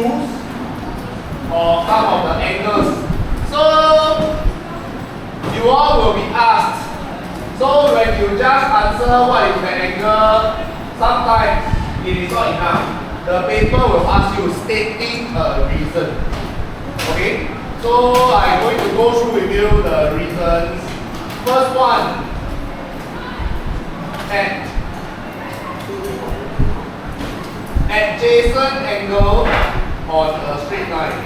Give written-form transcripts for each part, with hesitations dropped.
MCQs or some of the angles. So you all will be asked. So when you just answer what is the angle, sometimes it is not enough. The paper will ask you stating a reason. Okay? So I'm going to go through with you the reasons. First one, at adjacent angle on a straight line.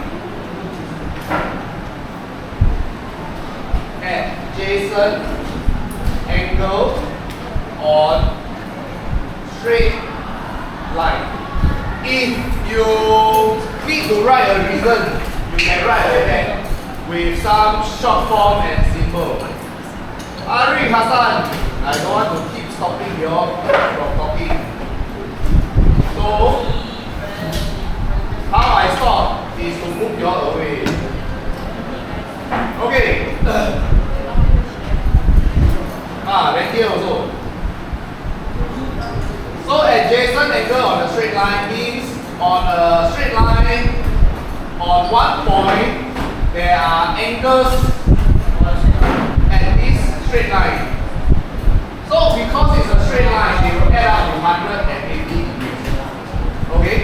Adjacent angle on straight line. If you need to write a reason, you can write like that with some short form and symbol. Ari Hassan, I don't want to keep stopping you all from talking. So, how I stop is to move you all away. Okay. Then here also. So adjacent angle on a straight line means on a straight line, on one point, there are angles at this straight line. So because it's a straight line, they will add up to 180 degrees. Okay?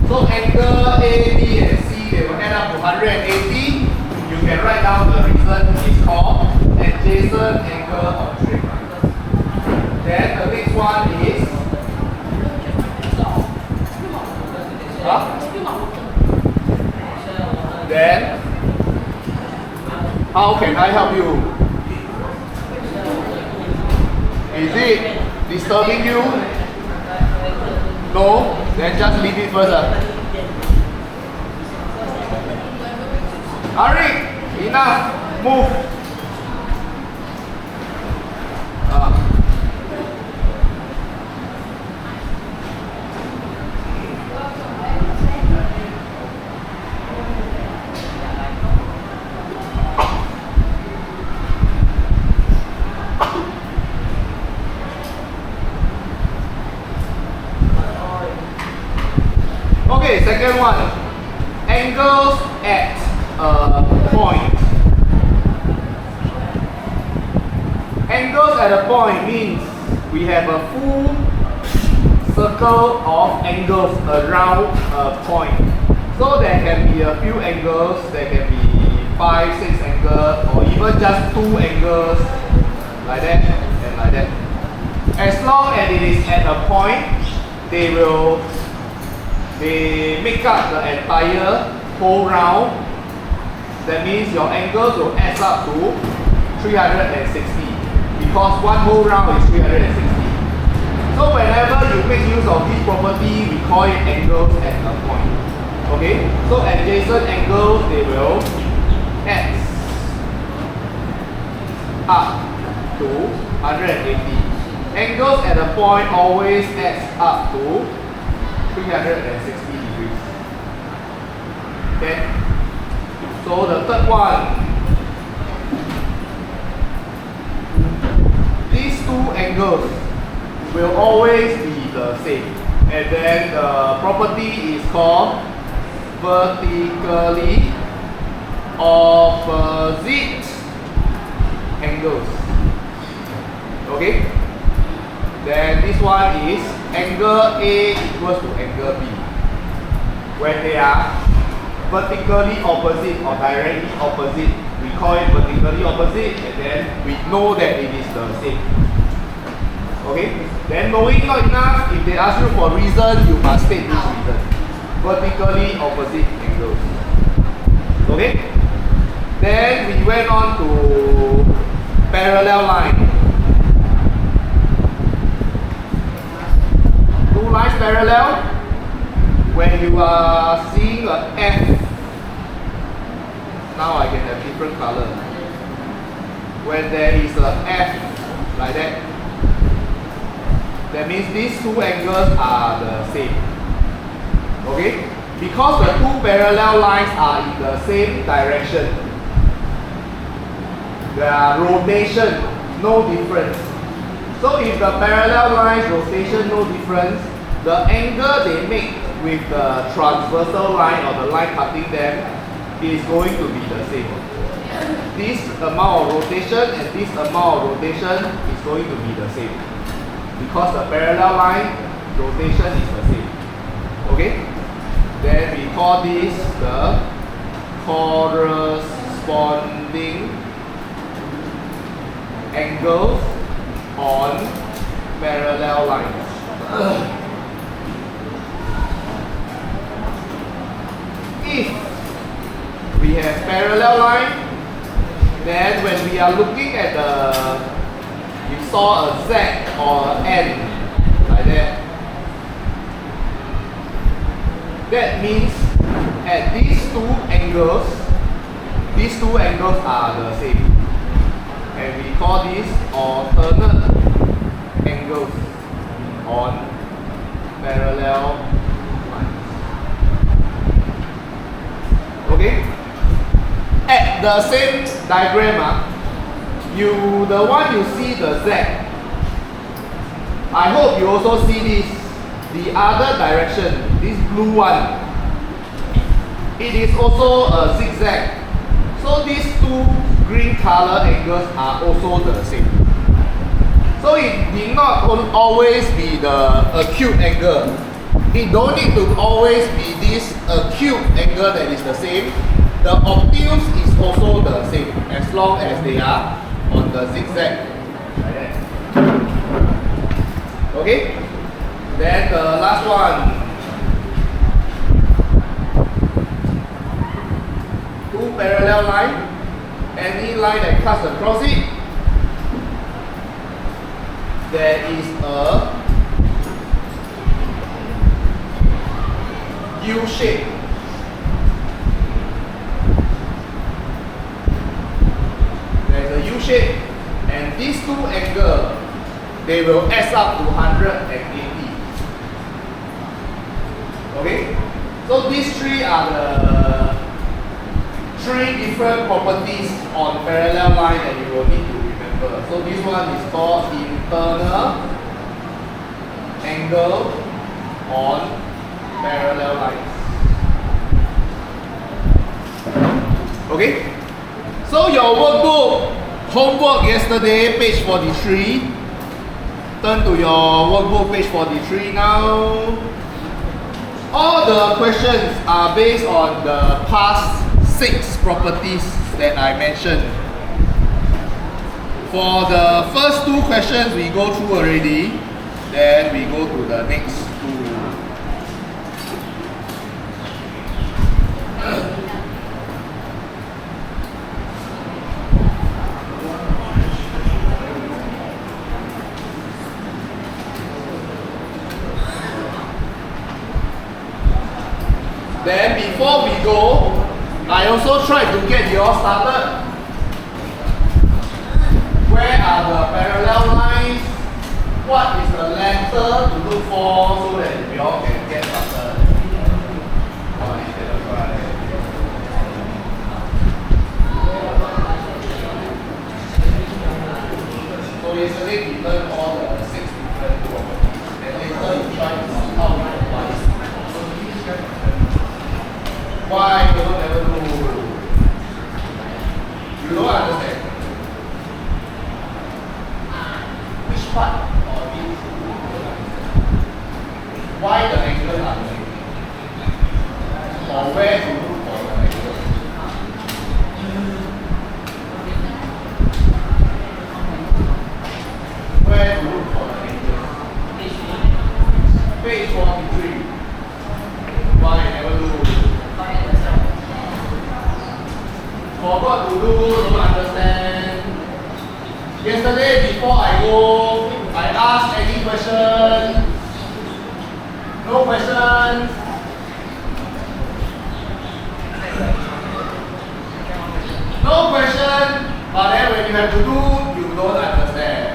So angle A, B, and C, they will add up to 180. You can write down the reason. It's called adjacent angle on straight line. Then the next one is Then how can I help you? Is it disturbing you? No? Then just leave it first. Arik, enough. Move. Okay, second one. Angles at a point. Angles at a point means we have a full circle of angles around a point. So there can be a few angles, there can be 5, 6 angles, or even just 2 angles, like that and like that. As long as it is at a point, they make up the entire whole round. That means your angles will add up to 360 because one whole round is 360. So whenever you make use of this property, we call it angles at a point. Okay? So adjacent angles, they will add up to 180. Angles at a point always adds up to 360 degrees. Okay? So the third one, these two angles will always be the same. And then the property is called vertically opposite angles. Okay? Then this one is angle A equals to angle B. When they are vertically opposite or directly opposite, we call it vertically opposite, and then we know that it is the same. Okay? Then knowing not enough, if they ask you for reason, you must state this reason. Vertically opposite angles. Okay? Then we went on to parallel line. Two lines parallel. When you are seeing a F, now I can have different color. When there is a F like that, that means these two angles are the same. Okay? Because the two parallel lines are in the same direction, their rotation no difference. So if the parallel lines rotation no difference, the angle they make with the transversal line or the line cutting them is going to be the same. This amount of rotation and this amount of rotation is going to be the same because the parallel line rotation is the same. Okay? Then we call this the corresponding angles on parallel lines. If we have parallel line, then when we are looking at we saw a Z or an N like that. That means at these two angles are the same. And we call these alternate angles on parallel lines. Okay? At the same diagram, the one you see the Z. I hope you also see this. The other direction, this blue one, it is also a zigzag. So these two green color angles are also the same. So it need not always be the acute angle. It don't need to always be this acute angle that is the same. The obtuse is also the same as long as they are on the zigzag. Like that. Okay? Then the last one. Two parallel line. Any line that cuts across it, there is a U shape. There is a U shape, and these two angles, they will add up to 180. Okay? So these three are the three different properties on parallel line that you will need to remember. So this one is called internal angle on parallel lines. Okay? So your workbook, homework yesterday, page 43. Turn to your workbook, page 43 now. All the questions are based on the past 6 properties that I mentioned. For the first 2 questions we go through already, then we go to the next 2. Then before we go, I also tried to get you all started. Where are the parallel lines? What is the letter to look for so that we all can get started? So yesterday we learned all the 6 different properties. And later you try to see how we apply it. Why you don't ever do? You don't understand. Which part of it? Why the angles are the same? Or where to look for the angles? Where to look for the angles? Page 43. Why I never do? Forgot to do, don't understand. Yesterday before I go, I asked any question. No questions. No question, but then when you have to do, you don't understand.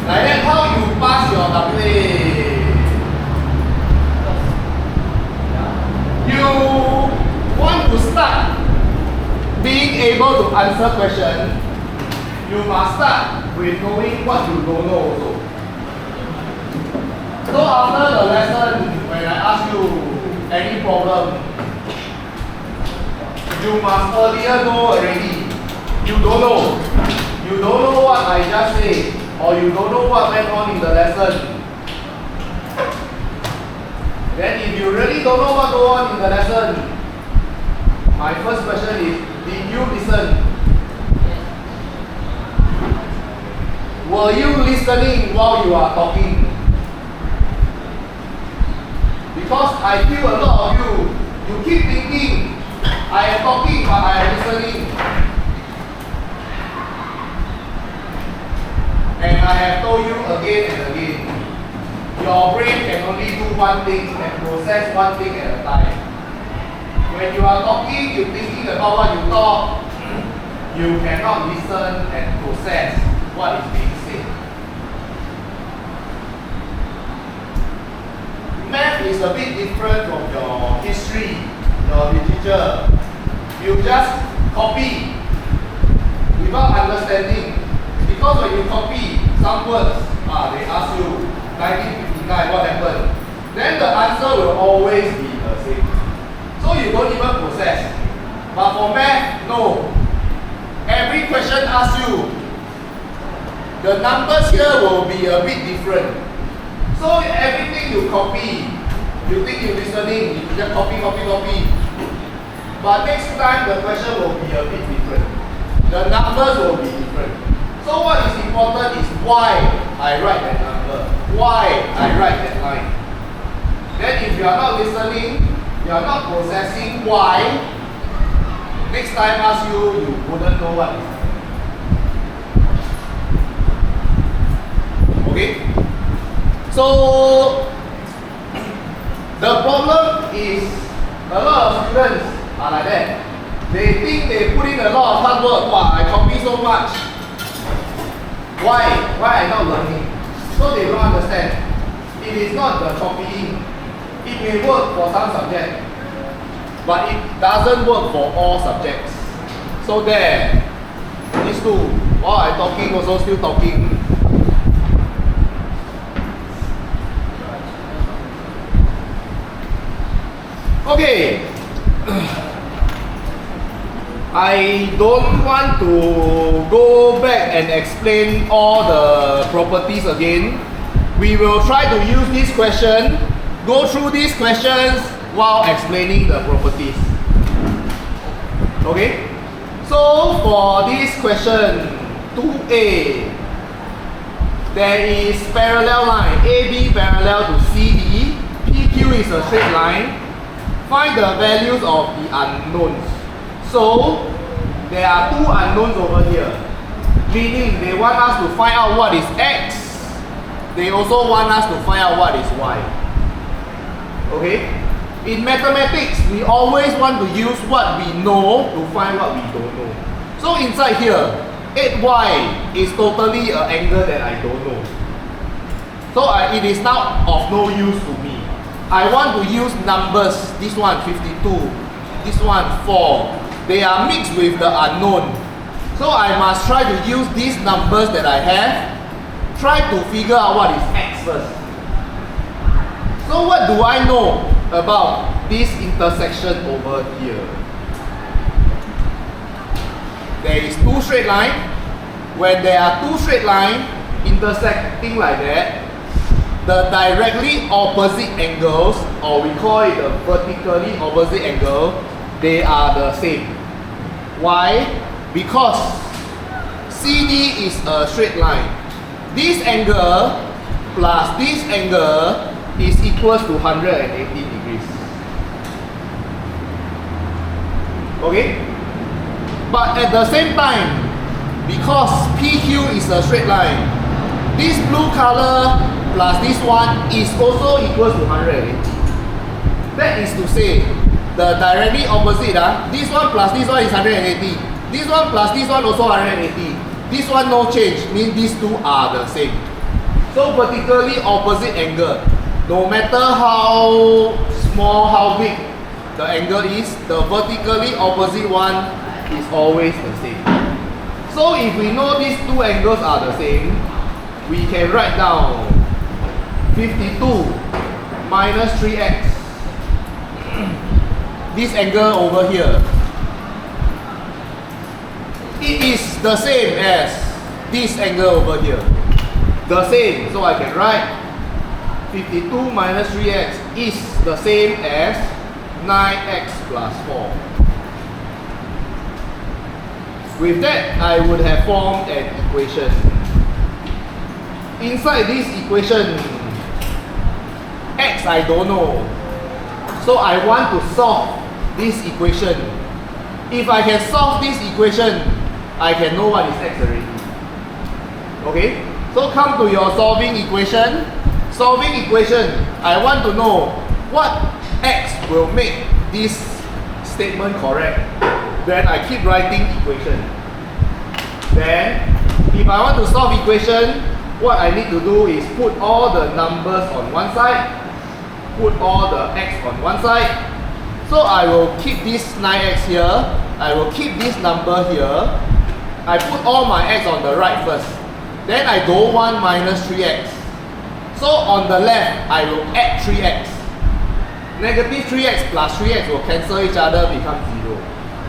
Like that, how you pass your WA? You want to start being able to answer questions, you must start with knowing what you don't know also. So after the lesson, when I ask you any problem, you must earlier know already. You don't know. You don't know what I just said, or you don't know what went on in the lesson. Then if you really don't know what goes on in the lesson, my first question is, did you listen? Were you listening while you are talking? Because I feel a lot of you keep thinking, I am talking but I am listening. And I have told you again and again, your brain can only do one thing and process one thing at a time. When you are talking, you're thinking about what you talk, you cannot listen and process what is being said. Math is a bit different from your history, your literature. You just copy without understanding. Because when you copy some words, they ask you 1959 what happened, then the answer will always be the same. So you don't even process. But for math, no. Every question asks you, the numbers here will be a bit different. So everything you copy, you think you're listening, you just copy. But next time the question will be a bit different. The numbers will be different. So what is important is why I write that number, why I write that line. Then if you are not listening, you are not processing why, next time ask you wouldn't know what is. Okay? So the problem is a lot of students are like that. They think they put in a lot of hard work. Wow, I copy so much. Why I not learning? So they don't understand. It is not the copying. It may work for some subjects, but it doesn't work for all subjects. So there, these two, while I talking also still talking. Okay, I don't want to go back and explain all the properties again. We will try to use this question, go through these questions while explaining the properties. Okay, so for this question 2a, there is parallel line, AB parallel to CD, PQ is a straight line. Find the values of the unknowns. So there are two unknowns over here, meaning they want us to find out what is X. They also want us to find out what is Y. Okay? In mathematics, we always want to use what we know to find what we don't know. So inside here, 8Y is totally an angle that I don't know. So it is now of no use to me. I want to use numbers. This one 52, this one 4. They are mixed with the unknown. So I must try to use these numbers that I have, try to figure out what is X first. So what do I know about this intersection over here? There is two straight lines. When there are two straight lines intersecting like that, the directly opposite angles, or we call it the vertically opposite angle, they are the same. Why? Because CD is a straight line. This angle plus this angle is equals to 180 degrees. Okay? But at the same time, because PQ is a straight line, this blue color plus this one is also equals to 180. That is to say, the directly opposite, this one plus this one is 180. This one plus this one also 180. This one no change, means these two are the same. So vertically opposite angle, no matter how small, how big the angle is, the vertically opposite one is always the same. So if we know these two angles are the same, we can write down 52 minus 3x. This angle over here, it is the same as this angle over here. The same, so I can write 52 minus 3x is the same as 9x plus 4. With that, I would have formed an equation. Inside this equation, x I don't know. So I want to solve this equation. If I can solve this equation, I can know what is x already. Okay? So come to your solving equation. Solving equation, I want to know what x will make this statement correct. Then I keep writing equation. Then, if I want to solve equation, what I need to do is put all the numbers on one side, put all the x on one side. So I will keep this 9x here, I will keep this number here. I put all my x on the right first. Then I go 1 minus 3x. So on the left, I will add 3x. Negative 3x plus 3x will cancel each other, become 0.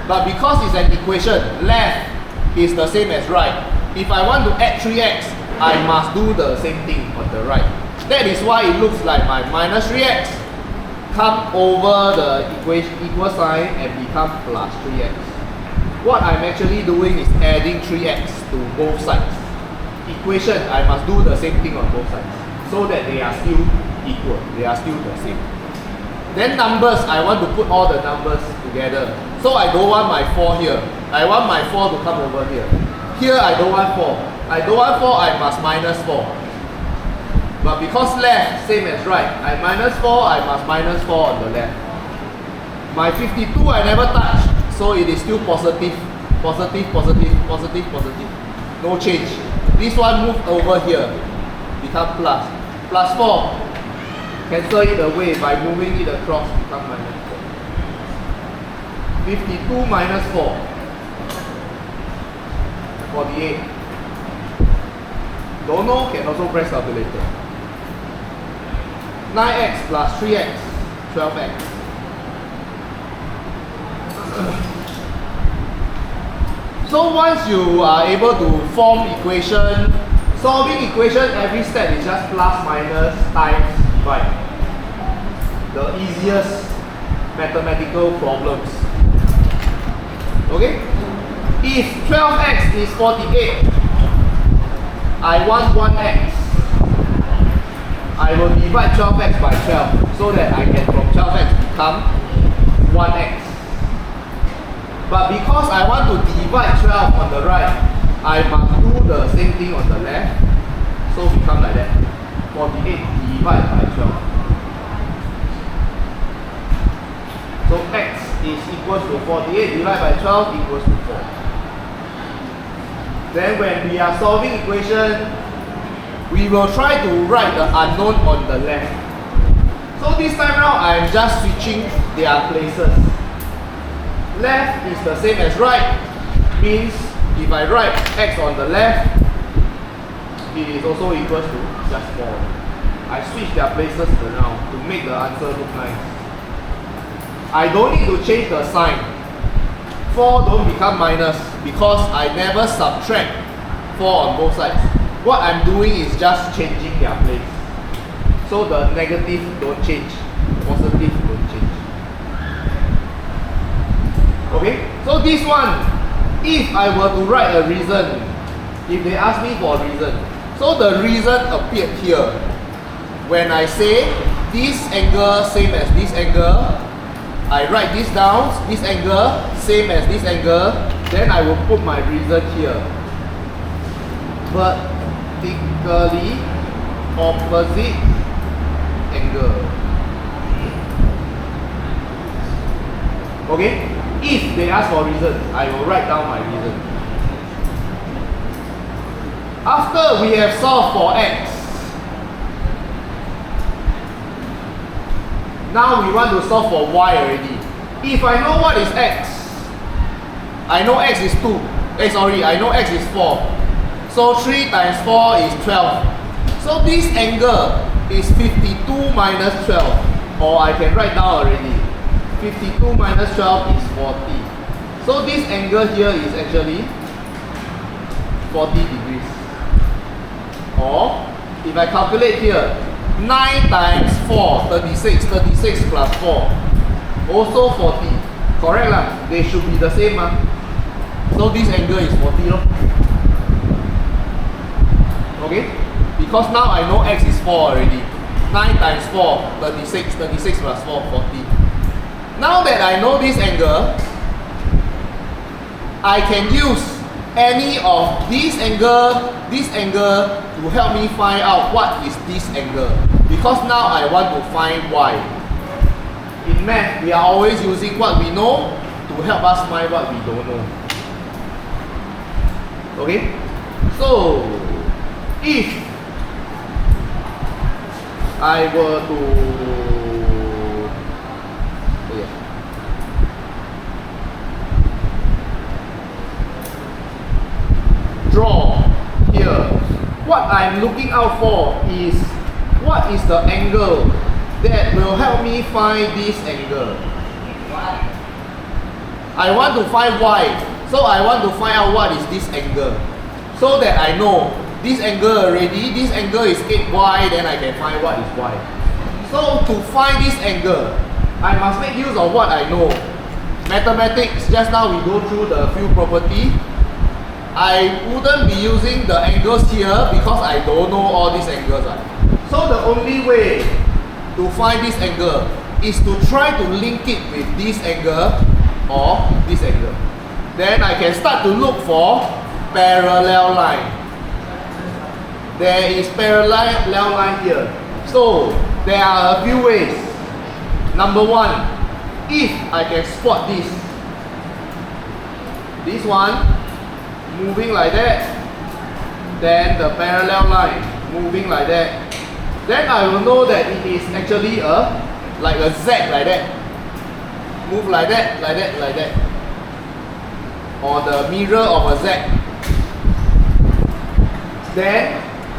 But because it's an equation, left is the same as right. If I want to add 3x, I must do the same thing on the right. That is why it looks like my minus 3x come over the equation equal sign and become plus 3x. What I'm actually doing is adding 3x to both sides. Equation, I must do the same thing on both sides, so that they are still equal, they are still the same. Then numbers, I want to put all the numbers together. So I don't want my 4 here. I want my 4 to come over here. Here I don't want 4. I don't want 4, I must minus 4. But because left, same as right, I minus 4, I must minus 4 on the left. My 52 I never touch, so it is still positive. Positive, positive, positive, positive. No change. This one move over here, become plus. Plus 4. Cancel it away by moving it across, become minus 4. 52 minus 4. 48. Don't know, can also press calculator. 9x plus 3x, 12x. So once you are able to form equation, solving equation, every step is just plus, minus, times, divide. The easiest mathematical problems. Okay? If 12x is 48, I want 1x. I will divide 12x by 12 so that I can from 12x become 1x. But because I want to divide 12 on the right, I must do the same thing on the left. So become like that. 48 divided by 12. So x is equals to 48 divided by 12 equals to 4. Then when we are solving equation, we will try to write the unknown on the left. So this time around, I am just switching their places. Left is the same as right, means if I write x on the left, it is also equals to just 4. I switch their places around to make the answer look nice. I don't need to change the sign. 4 don't become minus because I never subtract 4 on both sides. What I'm doing is just changing their place. So the negative don't change, positive don't change. Okay, so this one, if I were to write a reason, if they ask me for a reason, so the reason appeared here. When I say this angle same as this angle, I write this down, this angle same as this angle, then I will put my reason here. Vertically opposite angle. Okay? If they ask for reason, I will write down my reason. After we have solved for x, now we want to solve for y already. If I know what is x, I know x is 2. sorry, I know x is 4. So 3 times 4 is 12. So this angle is 52 minus 12. Or I can write down already. 52 minus 12 is 40. So this angle here is actually 40 degrees. Or if I calculate here, 9 times 4, 36. 36 plus 4. Also 40. Correct lah. They should be the same. So this angle is 40. Okay? Because now I know x is 4 already. 9 times 4, 36. 36 plus 4, 40. Now that I know this angle, I can use any of this angle to help me find out what is this angle. Because now I want to find y. In math, we are always using what we know to help us find what we don't know. Okay? So, if I were to draw here, what I'm looking out for is what is the angle that will help me find this angle. I want to find y, so I want to find out what is this angle, so that I know this angle already, this angle is 8y, then I can find what is y. So to find this angle, I must make use of what I know. Mathematics, just now we go through the field property. I wouldn't be using the angles here because I don't know all these angles. So the only way to find this angle is to try to link it with this angle or this angle. Then I can start to look for parallel line. There is parallel line here. So there are a few ways. Number one, if I can spot this one moving like that, then the parallel line moving like that, then I will know that it is actually like a Z like that. Move like that, like that, like that. Or the mirror of a Z. Then